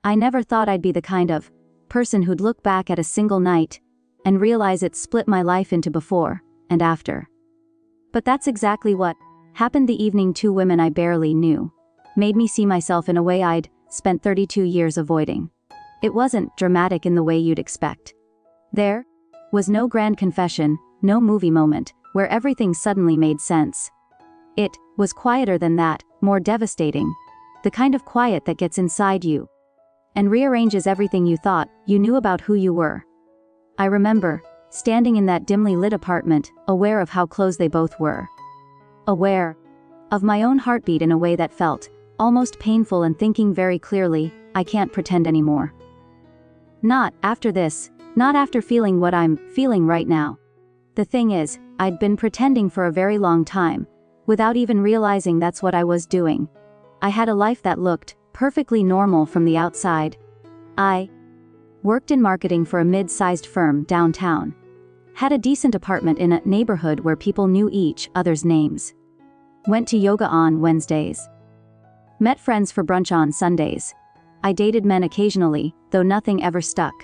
I never thought I'd be the kind of person who'd look back at a single night and realize it split my life into before and after. But that's exactly what happened the evening two women I barely knew made me see myself in a way I'd spent 32 years avoiding. It wasn't dramatic in the way you'd expect. There was no grand confession, no movie moment where everything suddenly made sense. It was quieter than that, more devastating. The kind of quiet that gets inside you and rearranges everything you thought you knew about who you were. I remember standing in that dimly lit apartment, aware of how close they both were. Aware of my own heartbeat in a way that felt almost painful, and thinking very clearly, I can't pretend anymore. Not after this, not after feeling what I'm feeling right now. The thing is, I'd been pretending for a very long time, without even realizing that's what I was doing. I had a life that looked perfectly normal from the outside. I worked in marketing for a mid-sized firm downtown. Had a decent apartment in a neighborhood where people knew each other's names. Went to yoga on Wednesdays. Met friends for brunch on Sundays. I dated men occasionally, though nothing ever stuck.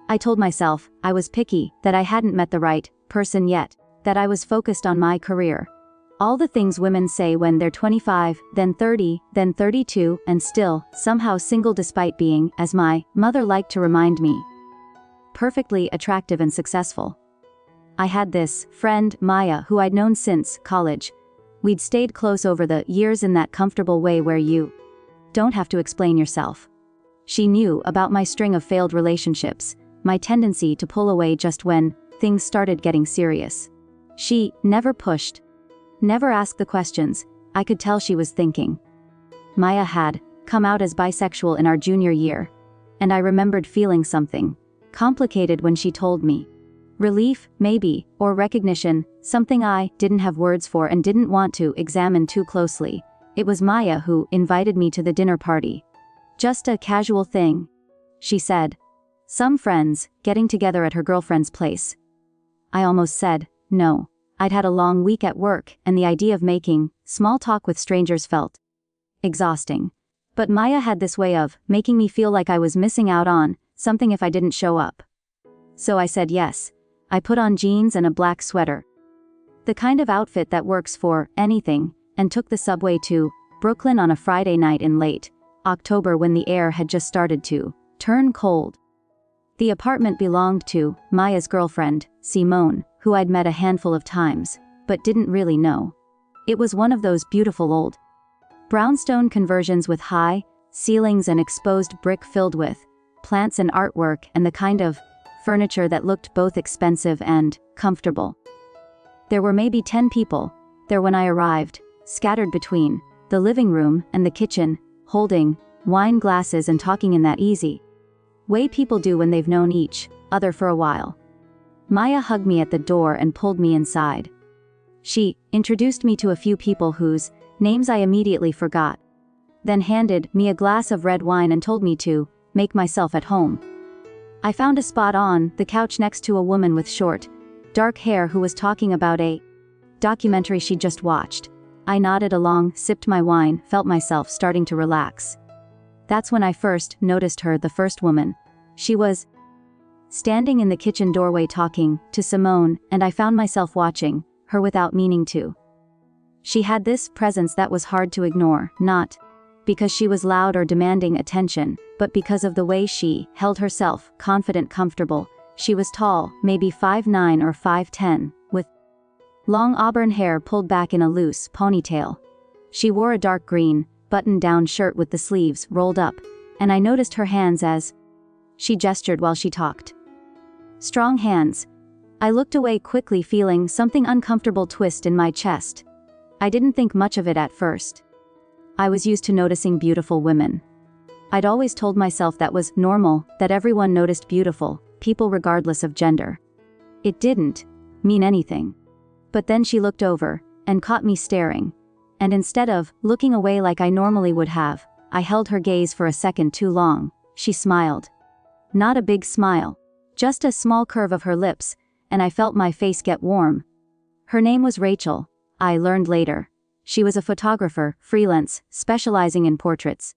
I told myself I was picky, that I hadn't met the right person yet, that I was focused on my career. All the things women say when they're 25, then 30, then 32, and still, somehow single despite being, as my mother liked to remind me, perfectly attractive and successful. I had this friend, Maya, who I'd known since college. We'd stayed close over the years in that comfortable way where you don't have to explain yourself. She knew about my string of failed relationships, my tendency to pull away just when things started getting serious. She never pushed, never asked the questions. I could tell she was thinking. Maya had come out as bisexual in our junior year, and I remembered feeling something complicated when she told me. Relief, maybe, or recognition, something I didn't have words for and didn't want to examine too closely. It was Maya who invited me to the dinner party. Just a casual thing, she said. Some friends getting together at her girlfriend's place. I almost said no. I'd had a long week at work, and the idea of making small talk with strangers felt exhausting. But Maya had this way of making me feel like I was missing out on something if I didn't show up. So I said yes. I put on jeans and a black sweater, the kind of outfit that works for anything, and took the subway to Brooklyn on a Friday night in late October when the air had just started to turn cold. The apartment belonged to Maya's girlfriend, Simone, who I'd met a handful of times, but didn't really know. It was one of those beautiful old brownstone conversions with high ceilings and exposed brick filled with plants and artwork, and the kind of furniture that looked both expensive and comfortable. There were maybe 10 people there when I arrived, scattered between the living room and the kitchen, holding wine glasses and talking in that easy way people do when they've known each other for a while. Maya hugged me at the door and pulled me inside. She introduced me to a few people whose names I immediately forgot, then handed me a glass of red wine and told me to make myself at home. I found a spot on the couch next to a woman with short, dark hair who was talking about a documentary she'd just watched. I nodded along, sipped my wine, felt myself starting to relax. That's when I first noticed her, the first woman. She was standing in the kitchen doorway talking to Simone, and I found myself watching her without meaning to. She had this presence that was hard to ignore, not because she was loud or demanding attention, but because of the way she held herself, confident, comfortable. She was tall, maybe 5'9" or 5'10", with long auburn hair pulled back in a loose ponytail. She wore a dark green, button-down shirt with the sleeves rolled up, and I noticed her hands as she gestured while she talked. Strong hands. I looked away quickly, feeling something uncomfortable twist in my chest. I didn't think much of it at first. I was used to noticing beautiful women. I'd always told myself that was normal, that everyone noticed beautiful people regardless of gender. It didn't mean anything. But then she looked over and caught me staring, and instead of looking away like I normally would have, I held her gaze for a second too long. She smiled. Not a big smile, just a small curve of her lips, and I felt my face get warm. Her name was Rachel, I learned later. She was a photographer, freelance, specializing in portraits.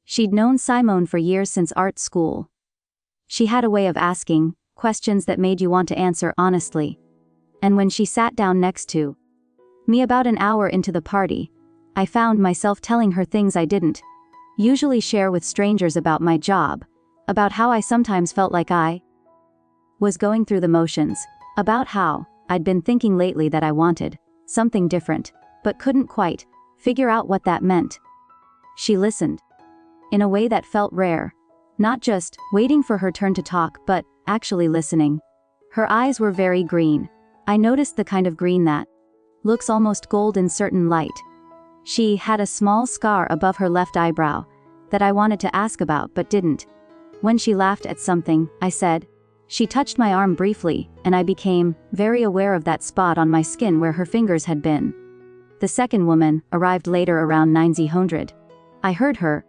She'd known Simone for years since art school. She had a way of asking questions that made you want to answer honestly. And when she sat down next to me about an hour into the party, I found myself telling her things I didn't usually share with strangers about my job, about how I sometimes felt like I was going through the motions, about how I'd been thinking lately that I wanted something different, but couldn't quite figure out what that meant. She listened in a way that felt rare, not just waiting for her turn to talk, but actually listening. Her eyes were very green. I noticed the kind of green that looks almost gold in certain light. She had a small scar above her left eyebrow that I wanted to ask about but didn't. When she laughed at something I said, she touched my arm briefly, and I became very aware of that spot on my skin where her fingers had been. The second woman arrived later around 9:00. I heard her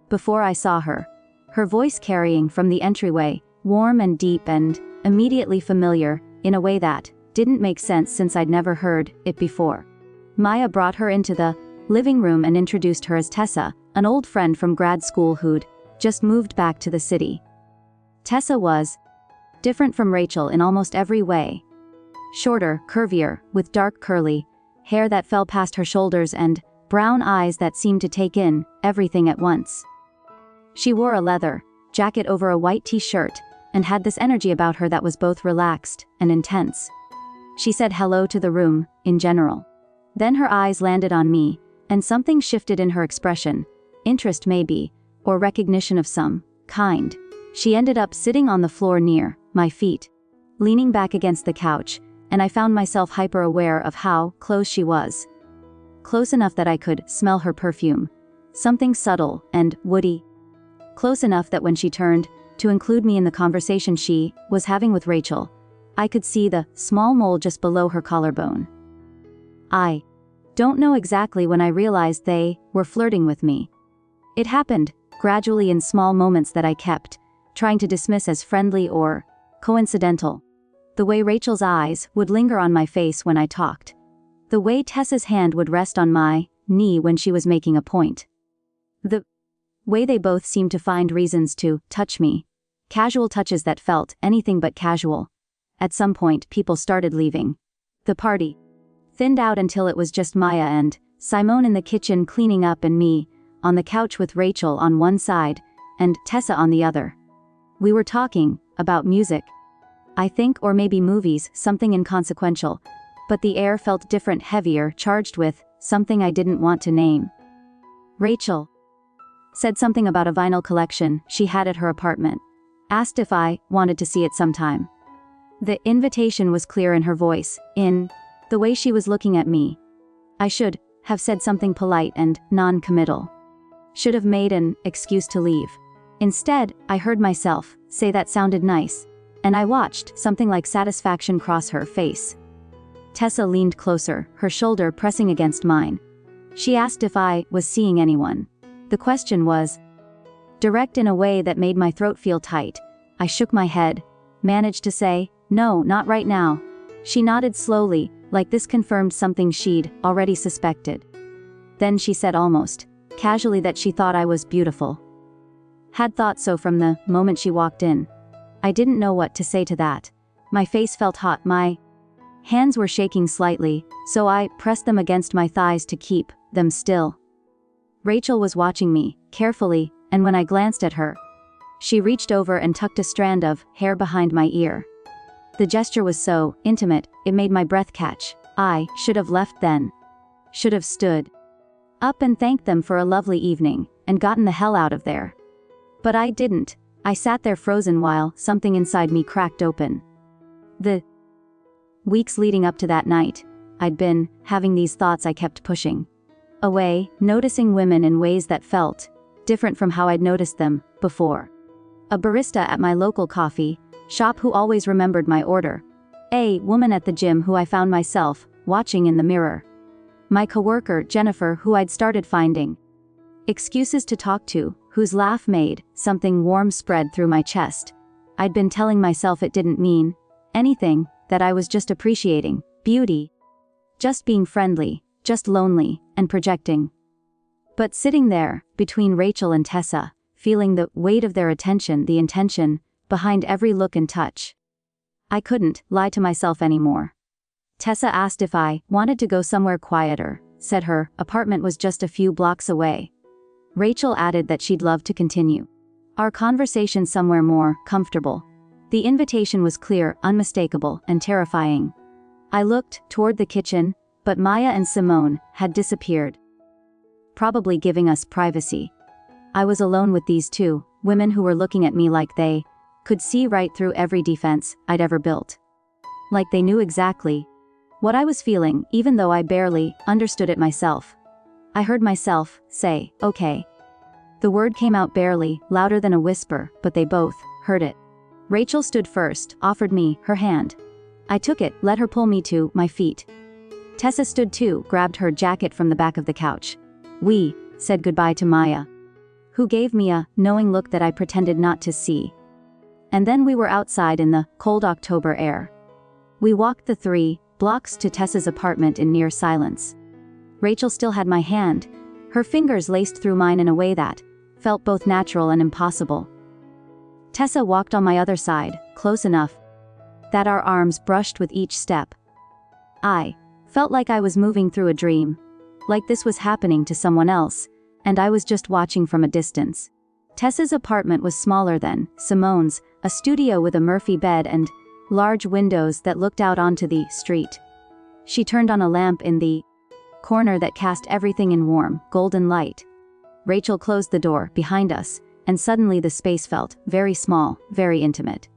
before I saw her. Her voice carrying from the entryway, warm and deep and immediately familiar, in a way that didn't make sense since I'd never heard it before. Maya brought her into the living room and introduced her as Tessa, an old friend from grad school who'd just moved back to the city. Tessa was different from Rachel in almost every way. Shorter, curvier, with dark curly hair that fell past her shoulders and brown eyes that seemed to take in everything at once. She wore a leather jacket over a white t-shirt and had this energy about her that was both relaxed and intense. She said hello to the room, in general. Then her eyes landed on me, and something shifted in her expression. Interest maybe, or recognition of some kind. She ended up sitting on the floor near my feet, leaning back against the couch, and I found myself hyper-aware of how close she was. Close enough that I could smell her perfume. Something subtle and woody. Close enough that when she turned to include me in the conversation she was having with Rachel, I could see the small mole just below her collarbone. I don't know exactly when I realized they were flirting with me. It happened gradually in small moments that I kept trying to dismiss as friendly or coincidental. The way Rachel's eyes would linger on my face when I talked. The way Tessa's hand would rest on my knee when she was making a point. The way they both seemed to find reasons to touch me. Casual touches that felt anything but casual. At some point, people started leaving. The party thinned out until it was just Maya and Simone in the kitchen cleaning up and me on the couch with Rachel on one side and Tessa on the other. We were talking about music, I think, or maybe movies, something inconsequential, but the air felt different, heavier, charged with something I didn't want to name. Rachel said something about a vinyl collection she had at her apartment, asked if I wanted to see it sometime. The invitation was clear in her voice, in the way she was looking at me. I should have said something polite and non-committal. Should have made an excuse to leave. Instead, I heard myself say that sounded nice, and I watched something like satisfaction cross her face. Tessa leaned closer, her shoulder pressing against mine. She asked if I was seeing anyone. The question was direct in a way that made my throat feel tight. I shook my head, managed to say, "No, not right now." She nodded slowly, like this confirmed something she'd already suspected. Then she said almost casually that she thought I was beautiful. Had thought so from the moment she walked in. I didn't know what to say to that. My face felt hot, my hands were shaking slightly, so I pressed them against my thighs to keep them still. Rachel was watching me, carefully, and when I glanced at her, she reached over and tucked a strand of hair behind my ear. The gesture was so intimate, it made my breath catch. I should have left then. Should have stood up and thanked them for a lovely evening, and gotten the hell out of there. But I didn't. I sat there frozen while something inside me cracked open. The weeks leading up to that night, I'd been having these thoughts I kept pushing away, noticing women in ways that felt different from how I'd noticed them before. A barista at my local coffee shop who always remembered my order. A woman at the gym who I found myself watching in the mirror. My coworker, Jennifer, who I'd started finding excuses to talk to, whose laugh made something warm spread through my chest. I'd been telling myself it didn't mean anything, that I was just appreciating beauty, just being friendly, just lonely, and projecting. But sitting there, between Rachel and Tessa, feeling the weight of their attention, the intention, behind every look and touch, I couldn't lie to myself anymore. Tessa asked if I wanted to go somewhere quieter, said her apartment was just a few blocks away. Rachel added that she'd love to continue our conversation somewhere more comfortable. The invitation was clear, unmistakable, and terrifying. I looked toward the kitchen, but Maya and Simone had disappeared, probably giving us privacy. I was alone with these two women who were looking at me like they could see right through every defense I'd ever built. Like they knew exactly what I was feeling, even though I barely understood it myself. I heard myself say, "Okay." The word came out barely, louder than a whisper, but they both heard it. Rachel stood first, offered me her hand. I took it, let her pull me to my feet. Tessa stood too, grabbed her jacket from the back of the couch. We said goodbye to Maya, who gave me a knowing look that I pretended not to see. And then we were outside in the cold October air. We walked the 3 blocks to Tessa's apartment in near silence. Rachel still had my hand, her fingers laced through mine in a way that felt both natural and impossible. Tessa walked on my other side, close enough that our arms brushed with each step. I felt like I was moving through a dream, like this was happening to someone else, and I was just watching from a distance. Tessa's apartment was smaller than Simone's, a studio with a Murphy bed and large windows that looked out onto the street. She turned on a lamp in the corner that cast everything in warm, golden light. Rachel closed the door behind us, and suddenly the space felt very small, very intimate.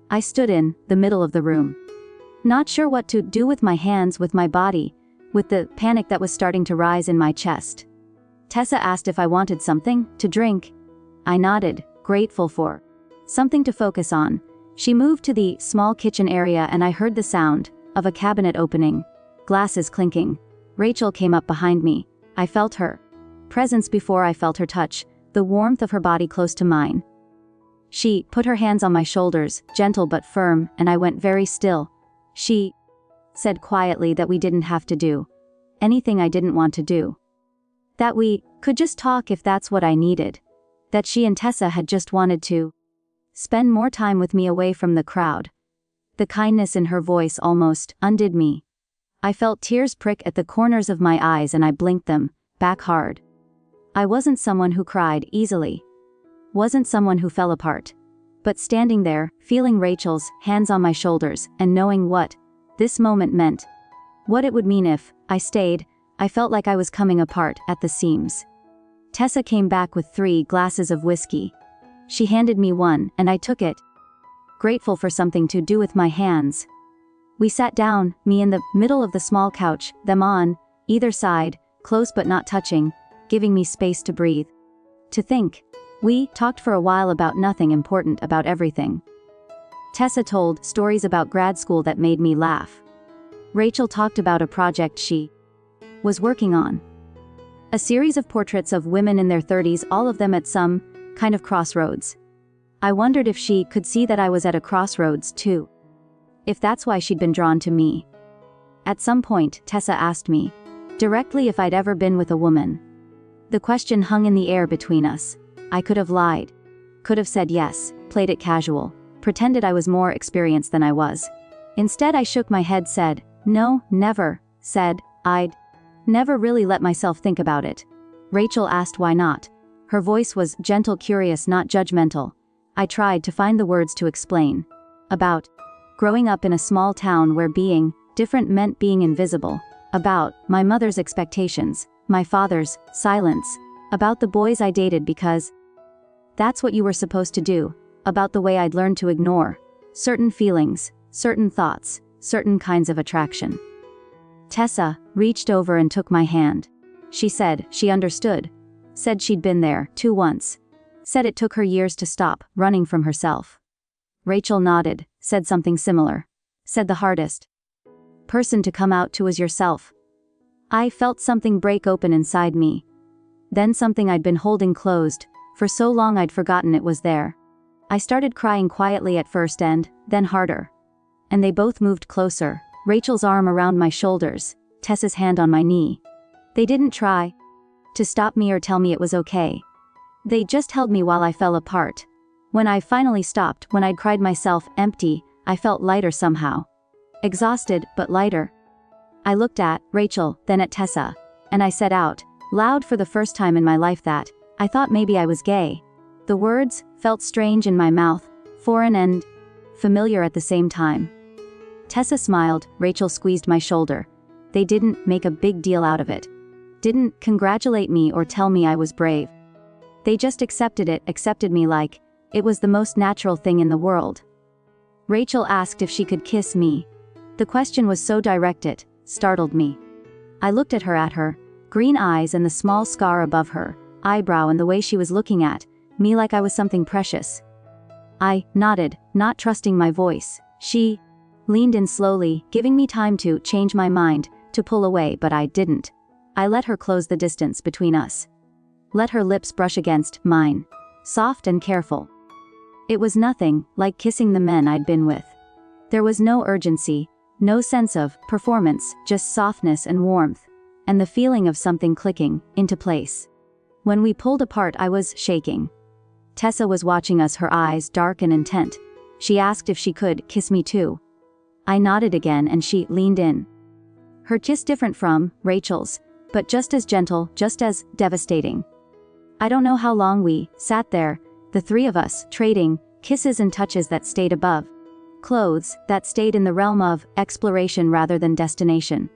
I stood in the middle of the room, not sure what to do with my hands, with my body, with the panic that was starting to rise in my chest. Tessa asked if I wanted something to drink. I nodded, grateful for something to focus on. She moved to the small kitchen area and I heard the sound of a cabinet opening, glasses clinking. Rachel came up behind me. I felt her presence before I felt her touch, the warmth of her body close to mine. She put her hands on my shoulders, gentle but firm, and I went very still. She said quietly that we didn't have to do anything I didn't want to do. That we could just talk if that's what I needed. That she and Tessa had just wanted to spend more time with me away from the crowd. The kindness in her voice almost undid me. I felt tears prick at the corners of my eyes and I blinked them back hard. I wasn't someone who cried easily. Wasn't someone who fell apart. But standing there, feeling Rachel's hands on my shoulders, and knowing what this moment meant, what it would mean if I stayed, I felt like I was coming apart at the seams. Tessa came back with 3 glasses of whiskey. She handed me one, and I took it, grateful for something to do with my hands. We sat down, me in the middle of the small couch, them on either side, close but not touching, giving me space to breathe, to think. We talked for a while about nothing important, about everything. Tessa told stories about grad school that made me laugh. Rachel talked about a project she was working on. A series of portraits of women in their 30s, all of them at some kind of crossroads. I wondered if she could see that I was at a crossroads too. If that's why she'd been drawn to me. At some point, Tessa asked me directly if I'd ever been with a woman. The question hung in the air between us. I could have lied. Could have said yes, played it casual, pretended I was more experienced than I was. Instead I shook my head, said, "No, never," said, "I'd never really let myself think about it." Rachel asked why not. Her voice was gentle, curious, not judgmental. I tried to find the words to explain. About growing up in a small town where being different meant being invisible. About my mother's expectations, my father's silence. About the boys I dated because that's what you were supposed to do. About the way I'd learned to ignore certain feelings, certain thoughts, certain kinds of attraction. Tessa reached over and took my hand. She said she understood. Said she'd been there, too, once. Said it took her years to stop running from herself. Rachel nodded, said something similar. Said the hardest person to come out to was yourself. I felt something break open inside me. Then something I'd been holding closed. For so long I'd forgotten it was there. I started crying quietly at first and then harder. And they both moved closer, Rachel's arm around my shoulders, Tessa's hand on my knee. They didn't try to stop me or tell me it was okay. They just held me while I fell apart. When I finally stopped, when I'd cried myself empty, I felt lighter somehow. Exhausted, but lighter. I looked at Rachel, then at Tessa, and I said out loud for the first time in my life that I thought maybe I was gay. The words felt strange in my mouth, foreign and familiar at the same time. Tessa smiled, Rachel squeezed my shoulder. They didn't make a big deal out of it. Didn't congratulate me or tell me I was brave. They just accepted me like it was the most natural thing in the world. Rachel asked if she could kiss me. The question was so direct it startled me. I looked at her green eyes and the small scar above her eyebrow and the way she was looking at me like I was something precious. I nodded, not trusting my voice. She leaned in slowly, giving me time to change my mind, to pull away, but I didn't. I let her close the distance between us. Let her lips brush against mine. Soft and careful. It was nothing like kissing the men I'd been with. There was no urgency, no sense of performance, just softness and warmth, and the feeling of something clicking into place. When we pulled apart, I was shaking. Tessa was watching us, her eyes dark and intent. She asked if she could kiss me too. I nodded again and she leaned in. Her kiss different from Rachel's, but just as gentle, just as devastating. I don't know how long we sat there, the three of us, trading kisses and touches that stayed above clothes, that stayed in the realm of exploration rather than destination.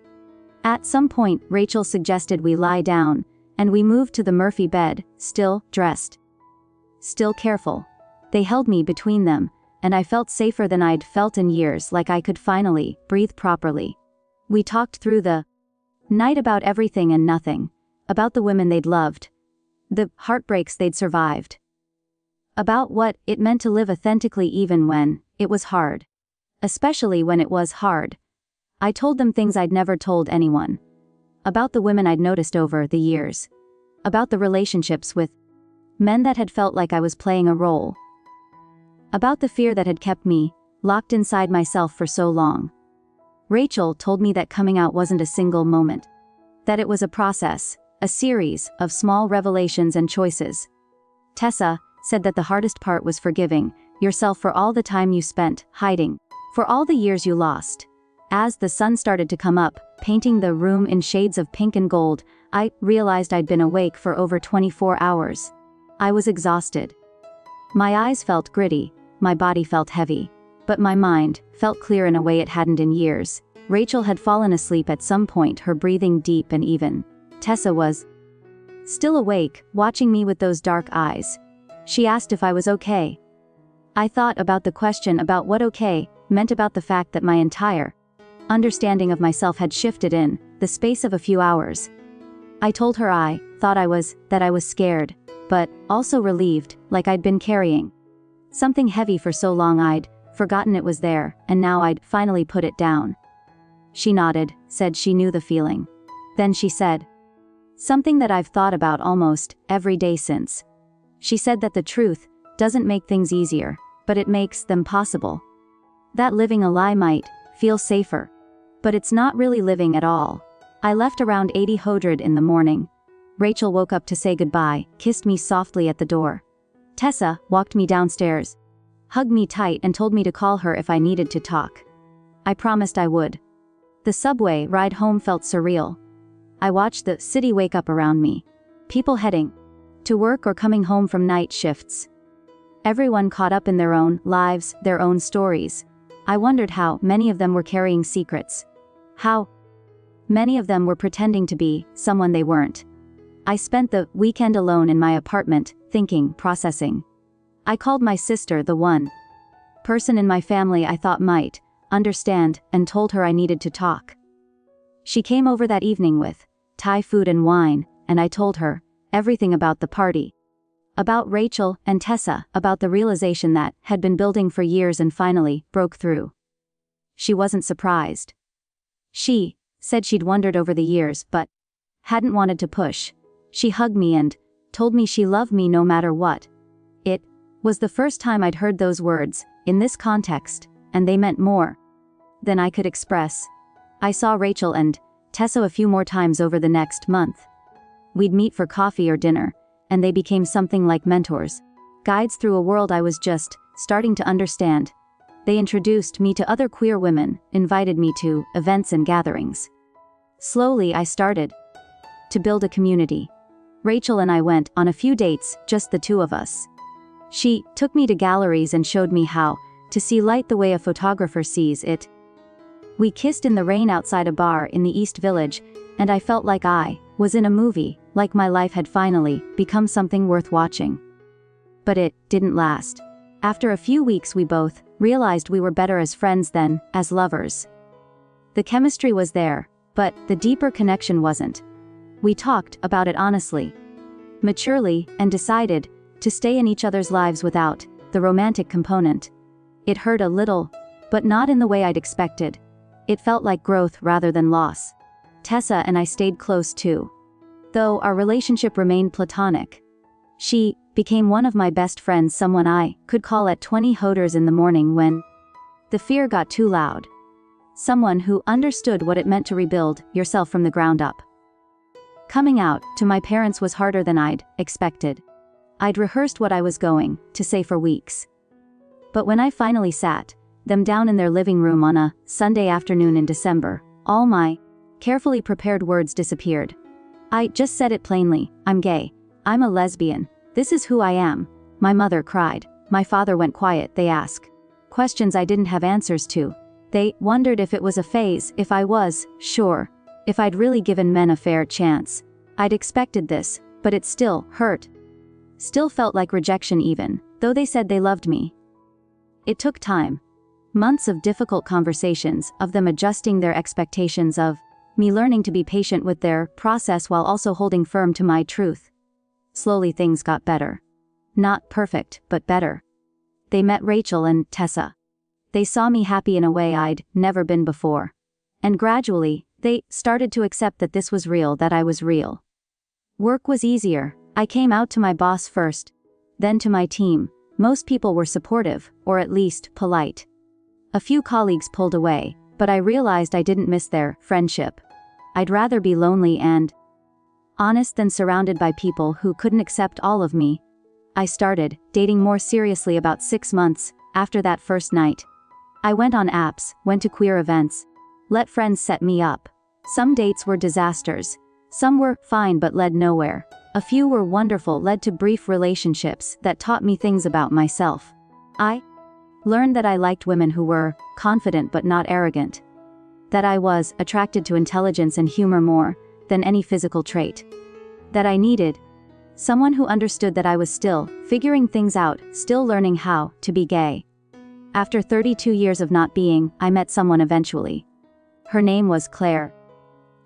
At some point, Rachel suggested we lie down, and we moved to the Murphy bed, still dressed. Still careful. They held me between them, and I felt safer than I'd felt in years, like I could finally breathe properly. We talked through the night about everything and nothing, about the women they'd loved, the heartbreaks they'd survived, about what it meant to live authentically even when it was hard. Especially when it was hard. I told them things I'd never told anyone. About the women I'd noticed over the years. About the relationships with men that had felt like I was playing a role. About the fear that had kept me locked inside myself for so long. Rachel told me that coming out wasn't a single moment. That it was a process, a series of small revelations and choices. Tessa said that the hardest part was forgiving yourself for all the time you spent hiding, for all the years you lost. As the sun started to come up, painting the room in shades of pink and gold, I realized I'd been awake for over 24 hours. I was exhausted. My eyes felt gritty, my body felt heavy, but my mind felt clear in a way it hadn't in years. Rachel had fallen asleep at some point, her breathing deep and even. Tessa was still awake, watching me with those dark eyes. She asked if I was okay. I thought about the question, about what okay meant, about the fact that my entire understanding of myself had shifted in the space of a few hours. I told her I thought that I was scared, but also relieved, like I'd been carrying something heavy for so long I'd forgotten it was there, and now I'd finally put it down. She nodded, said she knew the feeling. Then she said something that I've thought about almost every day since. She said that the truth doesn't make things easier, but it makes them possible. That living a lie might feel safer, but it's not really living at all. I left around 8:00 in the morning. Rachel woke up to say goodbye, kissed me softly at the door. Tessa walked me downstairs, hugged me tight and told me to call her if I needed to talk. I promised I would. The subway ride home felt surreal. I watched the city wake up around me. People heading to work or coming home from night shifts. Everyone caught up in their own lives, their own stories. I wondered how many of them were carrying secrets. How many of them were pretending to be someone they weren't. I spent the weekend alone in my apartment, thinking, processing. I called my sister, the one person in my family I thought might understand, and told her I needed to talk. She came over that evening with Thai food and wine, and I told her everything about the party. About Rachel and Tessa, about the realization that had been building for years and finally broke through. She wasn't surprised. She said she'd wondered over the years but hadn't wanted to push. She hugged me and told me she loved me no matter what. It was the first time I'd heard those words in this context, and they meant more than I could express. I saw Rachel and Tessa a few more times over the next month. We'd meet for coffee or dinner, and they became something like mentors. Guides through a world I was just starting to understand. They introduced me to other queer women, invited me to events and gatherings. Slowly I started to build a community. Rachel and I went on a few dates, just the two of us. She took me to galleries and showed me how to see light the way a photographer sees it. We kissed in the rain outside a bar in the East Village, and I felt like I was in a movie, like my life had finally become something worth watching. But it didn't last. After a few weeks we both realized we were better as friends than as lovers. The chemistry was there, but the deeper connection wasn't. We talked about it honestly, maturely, and decided to stay in each other's lives without the romantic component. It hurt a little, but not in the way I'd expected. It felt like growth rather than loss. Tessa and I stayed close too, though our relationship remained platonic. She became one of my best friends, someone I could call at 20 hoders in the morning when the fear got too loud. Someone who understood what it meant to rebuild yourself from the ground up. Coming out to my parents was harder than I'd expected. I'd rehearsed what I was going to say for weeks. But when I finally sat them down in their living room on a Sunday afternoon in December, all my carefully prepared words disappeared. I just said it plainly: I'm gay. I'm a lesbian. This is who I am. My mother cried. My father went quiet. They asked questions I didn't have answers to. They wondered if it was a phase, if I was sure, if I'd really given men a fair chance. I'd expected this, but it still hurt. Still felt like rejection even, though they said they loved me. It took time. Months of difficult conversations, of them adjusting their expectations, of me learning to be patient with their process while also holding firm to my truth. Slowly things got better. Not perfect, but better. They met Rachel and Tessa. They saw me happy in a way I'd never been before. And gradually, they started to accept that this was real, that I was real. Work was easier. I came out to my boss first, then to my team. Most people were supportive, or at least polite. A few colleagues pulled away, but I realized I didn't miss their friendship. I'd rather be lonely and honest than surrounded by people who couldn't accept all of me. I started dating more seriously about 6 months after that first night. I went on apps, went to queer events, let friends set me up. Some dates were disasters. Some were fine but led nowhere. A few were wonderful, led to brief relationships that taught me things about myself. I learned that I liked women who were confident but not arrogant. That I was attracted to intelligence and humor more than any physical trait. That I needed someone who understood that I was still figuring things out, still learning how to be gay. After 32 years of not being, I met someone eventually. Her name was Claire.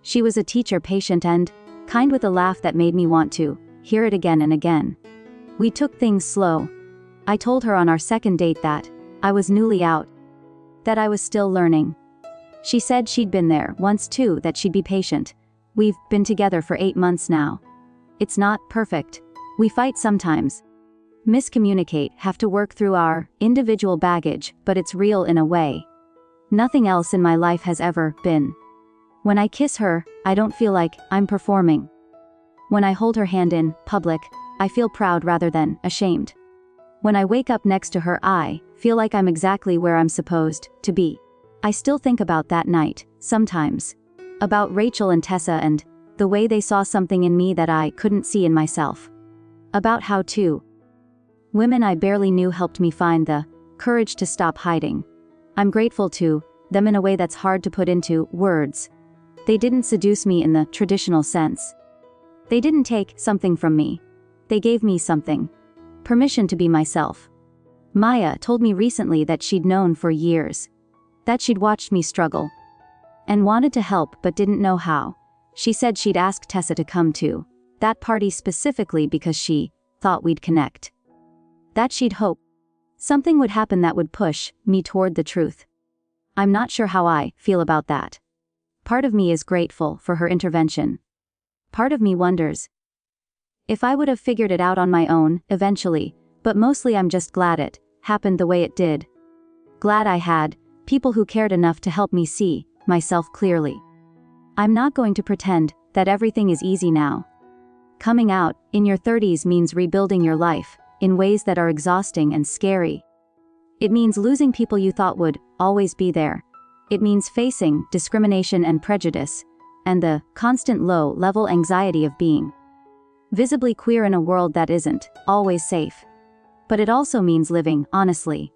She was a teacher, patient and kind, with a laugh that made me want to hear it again and again. We took things slow. I told her on our second date that I was newly out, that I was still learning. She said she'd been there once too, that she'd be patient. We've been together for 8 months now. It's not perfect. We fight sometimes, miscommunicate, have to work through our individual baggage, but it's real in a way nothing else in my life has ever been. When I kiss her, I don't feel like I'm performing. When I hold her hand in public, I feel proud rather than ashamed. When I wake up next to her, I feel like I'm exactly where I'm supposed to be. I still think about that night, sometimes. About Rachel and Tessa and the way they saw something in me that I couldn't see in myself. About how two women I barely knew helped me find the courage to stop hiding. I'm grateful to them in a way that's hard to put into words. They didn't seduce me in the traditional sense. They didn't take something from me. They gave me something. Permission to be myself. Maya told me recently that she'd known for years. That she'd watched me struggle. And wanted to help but didn't know how. She said she'd ask Tessa to come to that party specifically because she thought we'd connect. That she'd hope something would happen that would push me toward the truth. I'm not sure how I feel about that. Part of me is grateful for her intervention. Part of me wonders if I would have figured it out on my own, eventually, but mostly I'm just glad it happened the way it did. Glad I had people who cared enough to help me see myself clearly. I'm not going to pretend that everything is easy now. Coming out in your 30s means rebuilding your life in ways that are exhausting and scary. It means losing people you thought would always be there. It means facing discrimination and prejudice, and the constant low-level anxiety of being visibly queer in a world that isn't always safe. But it also means living honestly.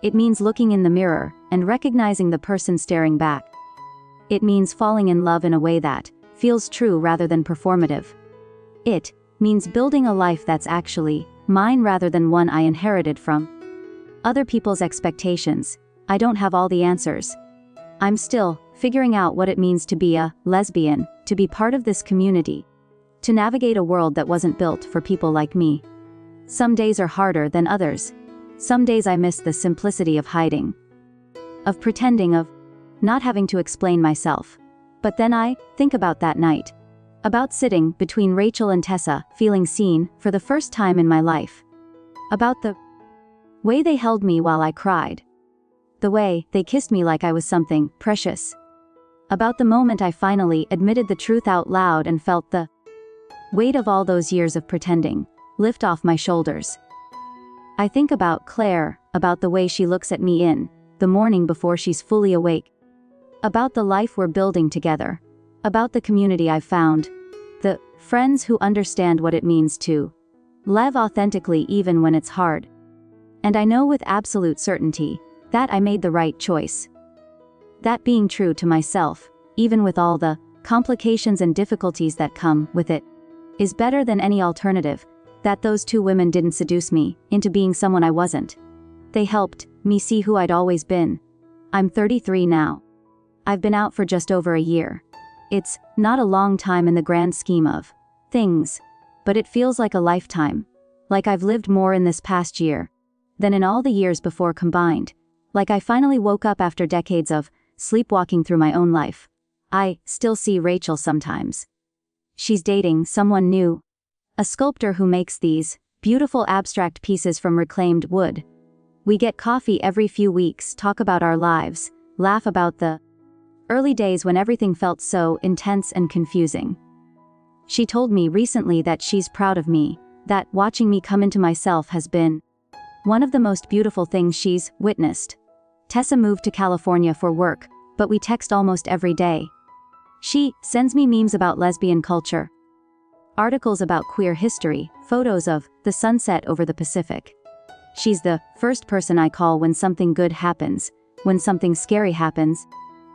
It means looking in the mirror and recognizing the person staring back. It means falling in love in a way that feels true rather than performative. It means building a life that's actually mine rather than one I inherited from other people's expectations. I don't have all the answers. I'm still figuring out what it means to be a lesbian, to be part of this community, to navigate a world that wasn't built for people like me. Some days are harder than others. Some days I miss the simplicity of hiding, of pretending, of not having to explain myself. But then I think about that night, about sitting between Rachel and Tessa, feeling seen for the first time in my life, about the way they held me while I cried, the way they kissed me like I was something precious, about the moment I finally admitted the truth out loud and felt the weight of all those years of pretending lift off my shoulders. I think about Claire, about the way she looks at me in the morning before she's fully awake, about the life we're building together, about the community I've found, the friends who understand what it means to live authentically even when it's hard. And I know with absolute certainty that I made the right choice. That being true to myself, even with all the complications and difficulties that come with it, is better than any alternative. That those two women didn't seduce me into being someone I wasn't. They helped me see who I'd always been. I'm 33 now. I've been out for just over a year. It's not a long time in the grand scheme of things, but it feels like a lifetime. Like I've lived more in this past year than in all the years before combined. Like I finally woke up after decades of sleepwalking through my own life. I still see Rachel sometimes. She's dating someone new. A sculptor who makes these beautiful abstract pieces from reclaimed wood. We get coffee every few weeks, talk about our lives, laugh about the early days when everything felt so intense and confusing. She told me recently that she's proud of me, that watching me come into myself has been one of the most beautiful things she's witnessed. Tessa moved to California for work, but we text almost every day. She sends me memes about lesbian culture, articles about queer history, photos of the sunset over the Pacific. She's the first person I call when something good happens, when something scary happens,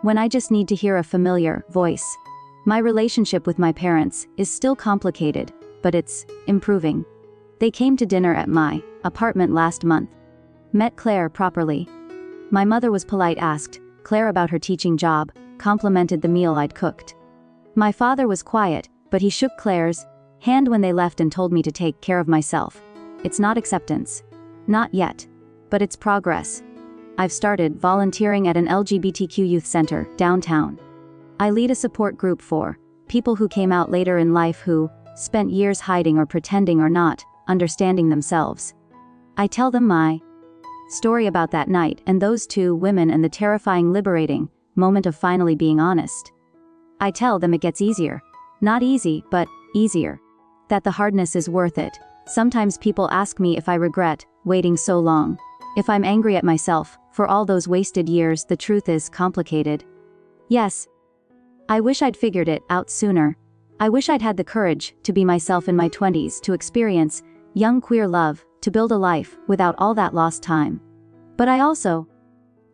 when I just need to hear a familiar voice. My relationship with my parents is still complicated, but it's improving. They came to dinner at my apartment last month. Met Claire properly. My mother was polite, asked Claire about her teaching job, complimented the meal I'd cooked. My father was quiet, but he shook Claire's hand when they left and told me to take care of myself. It's not acceptance. Not yet. But it's progress. I've started volunteering at an LGBTQ youth center downtown. I lead a support group for people who came out later in life who spent years hiding or pretending or not understanding themselves. I tell them my story about that night and those two women and the terrifying, liberating moment of finally being honest. I tell them it gets easier. Not easy, but easier. That the hardness is worth it. Sometimes people ask me if I regret waiting so long, if I'm angry at myself for all those wasted years. The truth is complicated. Yes. I wish I'd figured it out sooner. I wish I'd had the courage to be myself in my 20s, to experience young queer love, to build a life without all that lost time. But I also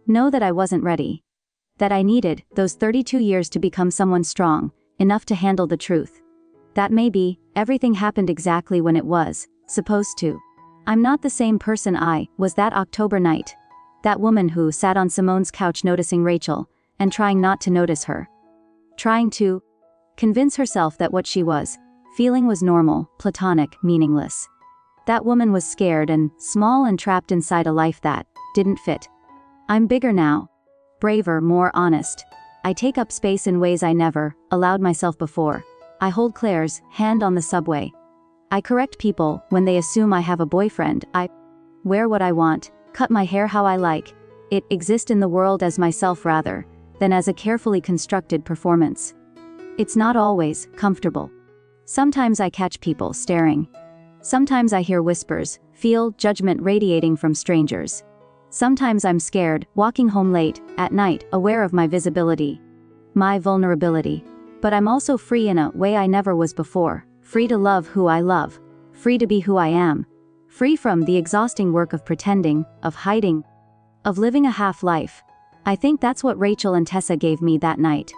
know that I wasn't ready. That I needed those 32 years to become someone strong enough to handle the truth. That maybe everything happened exactly when it was supposed to. I'm not the same person I was that October night. That woman who sat on Simone's couch noticing Rachel and trying not to notice her. Trying to convince herself that what she was feeling was normal, platonic, meaningless. That woman was scared and small and trapped inside a life that didn't fit. I'm bigger now. Braver, more honest. I take up space in ways I never allowed myself before. I hold Claire's hand on the subway. I correct people when they assume I have a boyfriend. I wear what I want, cut my hair how I like. It exist in the world as myself rather than as a carefully constructed performance. It's not always comfortable. Sometimes I catch people staring. Sometimes I hear whispers, feel judgment radiating from strangers. Sometimes I'm scared, walking home late, at night, aware of my visibility, my vulnerability. But I'm also free in a way I never was before, free to love who I love, free to be who I am, free from the exhausting work of pretending, of hiding, of living a half-life. I think that's what Rachel and Tessa gave me that night.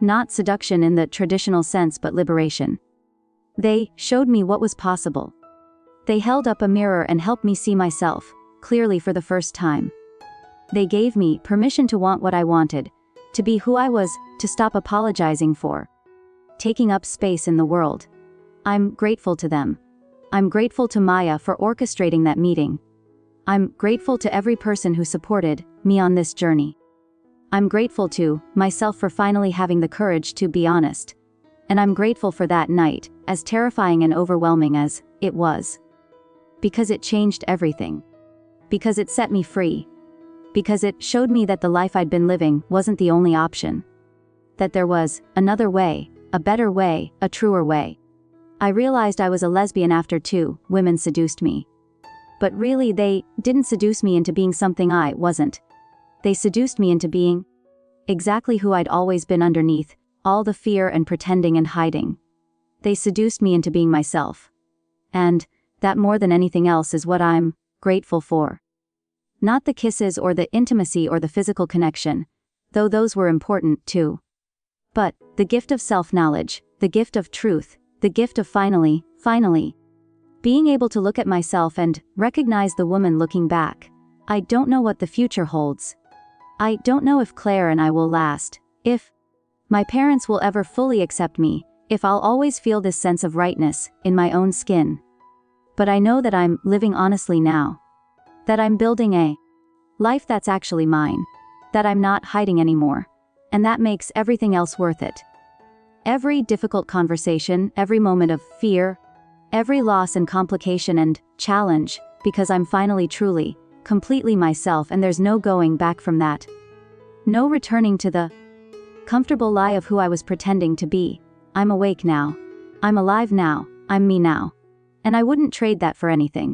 Not seduction in the traditional sense, but liberation. They showed me what was possible. They held up a mirror and helped me see myself, clearly for the first time. They gave me permission to want what I wanted, to be who I was, to stop apologizing for taking up space in the world. I'm grateful to them. I'm grateful to Maya for orchestrating that meeting. I'm grateful to every person who supported me on this journey. I'm grateful to myself for finally having the courage to be honest. And I'm grateful for that night, as terrifying and overwhelming as it was. Because it changed everything. Because it set me free. Because it showed me that the life I'd been living wasn't the only option. That there was another way, a better way, a truer way. I realized I was a lesbian after 2 women seduced me. But really, they didn't seduce me into being something I wasn't. They seduced me into being exactly who I'd always been underneath all the fear and pretending and hiding. They seduced me into being myself. And that, more than anything else, is what I'm grateful for. Not the kisses or the intimacy or the physical connection, though those were important too. But the gift of self-knowledge, the gift of truth, the gift of finally, being able to look at myself and recognize the woman looking back. I don't know what the future holds. I don't know if Claire and I will last, if my parents will ever fully accept me, if I'll always feel this sense of rightness in my own skin. But I know that I'm living honestly now. That I'm building a life that's actually mine. That I'm not hiding anymore. And that makes everything else worth it. Every difficult conversation, every moment of fear, every loss and complication and challenge, because I'm finally truly, completely myself, and there's no going back from that. No returning to the comfortable lie of who I was pretending to be. I'm awake now. I'm alive now. I'm me now. And I wouldn't trade that for anything.